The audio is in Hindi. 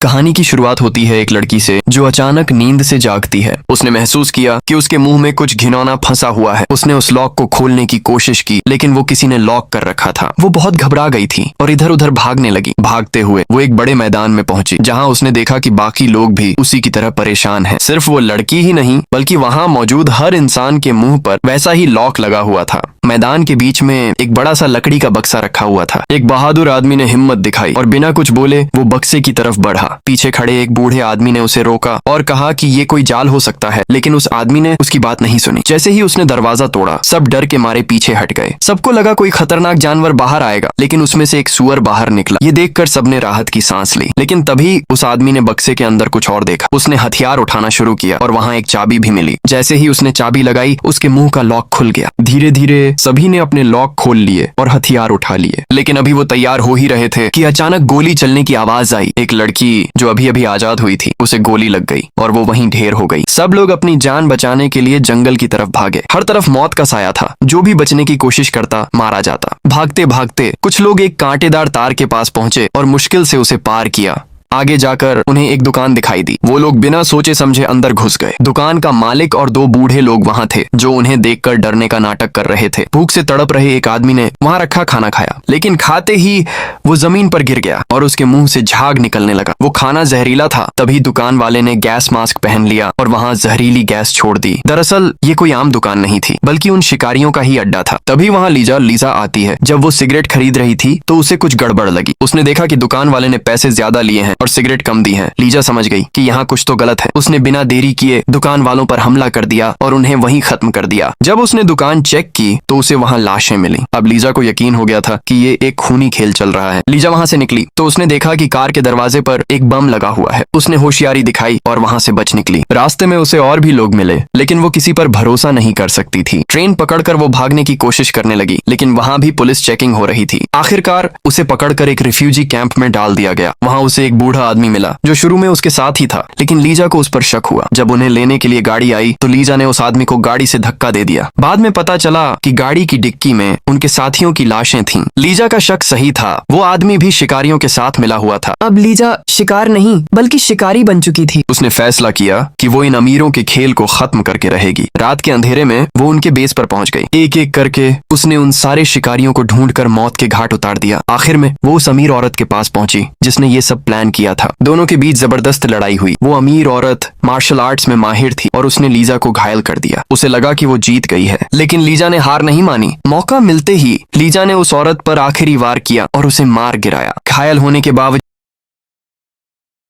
कहानी की शुरुआत होती है एक लड़की से जो अचानक नींद से जागती है। उसने महसूस किया कि उसके मुंह में कुछ घिनौना फंसा हुआ है। उसने उस लॉक को खोलने की कोशिश की, लेकिन वो किसी ने लॉक कर रखा था। वो बहुत घबरा गई थी और इधर उधर भागने लगी। भागते हुए वो एक बड़े मैदान में पहुंची, जहां उसने देखा कि बाकी लोग भी उसी की तरह परेशान हैं। सिर्फ वो लड़की ही नहीं, बल्कि वहां मौजूद हर इंसान के मुंह पर वैसा ही लॉक लगा हुआ था। मैदान के बीच में एक बड़ा सा लकड़ी का बक्सा रखा हुआ था। एक बहादुर आदमी ने हिम्मत दिखाई और बिना कुछ बोले वो बक्से की तरफ बढ़ा। पीछे खड़े एक बूढ़े आदमी ने उसे रोका और कहा कि ये कोई जाल हो सकता है, लेकिन उस आदमी ने उसकी बात नहीं सुनी। जैसे ही उसने दरवाजा तोड़ा, सब डर के मारे पीछे हट गए। सबको लगा कोई खतरनाक जानवर बाहर आएगा, लेकिन उसमें से एक सुअर बाहर निकला। ये देखकर सबने राहत की सांस ली। लेकिन तभी उस आदमी ने बक्से के अंदर कुछ और देखा। उसने हथियार उठाना शुरू किया और वहां एक चाबी भी मिली। जैसे ही उसने चाबी लगाई, उसके मुंह का लॉक खुल गया। धीरे धीरे सभी ने अपने लॉक खोल लिए और हथियार उठा लिए। लेकिन अभी वो तैयार हो ही रहे थे कि अचानक गोली चलने की आवाज आई। एक लड़की जो अभी अभी आजाद हुई थी, उसे गोली लग गई और वो वहीं ढेर हो गई। सब लोग अपनी जान बचाने के लिए जंगल की तरफ भागे। हर तरफ मौत का साया था। जो भी बचने की कोशिश करता मारा जाता। भागते भागते कुछ लोग एक कांटेदार तार के पास पहुंचे और मुश्किल से उसे पार किया। आगे जाकर उन्हें एक दुकान दिखाई दी। वो लोग बिना सोचे समझे अंदर घुस गए। दुकान का मालिक और दो बूढ़े लोग वहां थे जो उन्हें देखकर डरने का नाटक कर रहे थे। भूख से तड़प रहे एक आदमी ने वहां रखा खाना खाया, लेकिन खाते ही वो जमीन पर गिर गया और उसके मुंह से झाग निकलने लगा। वो खाना जहरीला था। तभी दुकान वाले ने गैस मास्क पहन लिया और वहां जहरीली गैस छोड़ दी। दरअसल ये कोई आम दुकान नहीं थी, बल्कि उन शिकारियों का ही अड्डा था। तभी वहां लीजा आती है। जब वो सिगरेट खरीद रही थी तो उसे कुछ गड़बड़ लगी। उसने देखा कि दुकान वाले ने पैसे ज्यादा लिए हैं और सिगरेट कम दी है। लीजा समझ गई कि यहाँ कुछ तो गलत है। उसने बिना देरी किए दुकान वालों पर हमला कर दिया और उन्हें वहीं खत्म कर दिया। जब उसने दुकान चेक की तो उसे वहाँ लाशें मिली। अब लीजा को यकीन हो गया था कि ये एक खूनी खेल चल रहा है। लीजा वहाँ से निकली तो उसने देखा कि कार के दरवाजे पर एक बम लगा हुआ है। उसने होशियारी दिखाई और वहाँ से बच निकली। रास्ते में उसे और भी लोग मिले, लेकिन वो किसी पर भरोसा नहीं कर सकती थी। ट्रेन पकड़कर वो भागने की कोशिश करने लगी, लेकिन वहाँ भी पुलिस चेकिंग हो रही थी। आखिरकार उसे पकड़कर एक रिफ्यूजी कैंप में डाल दिया गया। वहाँ उसे एक बूढ़ा आदमी मिला जो शुरू में उसके साथ ही था, लेकिन लीजा को उस पर शक हुआ। जब उन्हें लेने के लिए गाड़ी आई तो लीजा ने उस आदमी को गाड़ी से धक्का दे दिया। बाद में पता चला कि गाड़ी की डिक्की में उनके साथियों की लाशें थीं। लीजा का शक सही था। वो आदमी भी शिकारियों के साथ मिला हुआ था। अब लीजा शिकार नहीं बल्कि शिकारी बन चुकी थी। उसने फैसला किया कि वो इन अमीरों के खेल को खत्म करके रहेगी। रात के अंधेरे में वो उनके बेस पर पहुंच गई। एक एक करके उसने उन सारे शिकारियों को ढूंढकर मौत के घाट उतार दिया। आखिर में वो उस अमीर औरत के पास पहुंची जिसने ये सब प्लान किया था। दोनों के बीच जबरदस्त लड़ाई हुई। वो अमीर औरत मार्शल आर्ट्स में माहिर थी और उसने लीजा को घायल कर दिया। उसे लगा कि वो जीत गई है, लेकिन लीजा ने हार नहीं मानी। मौका मिलते ही लीजा ने उस औरत पर आखिरी वार किया और उसे मार गिराया। घायल होने के बावजूद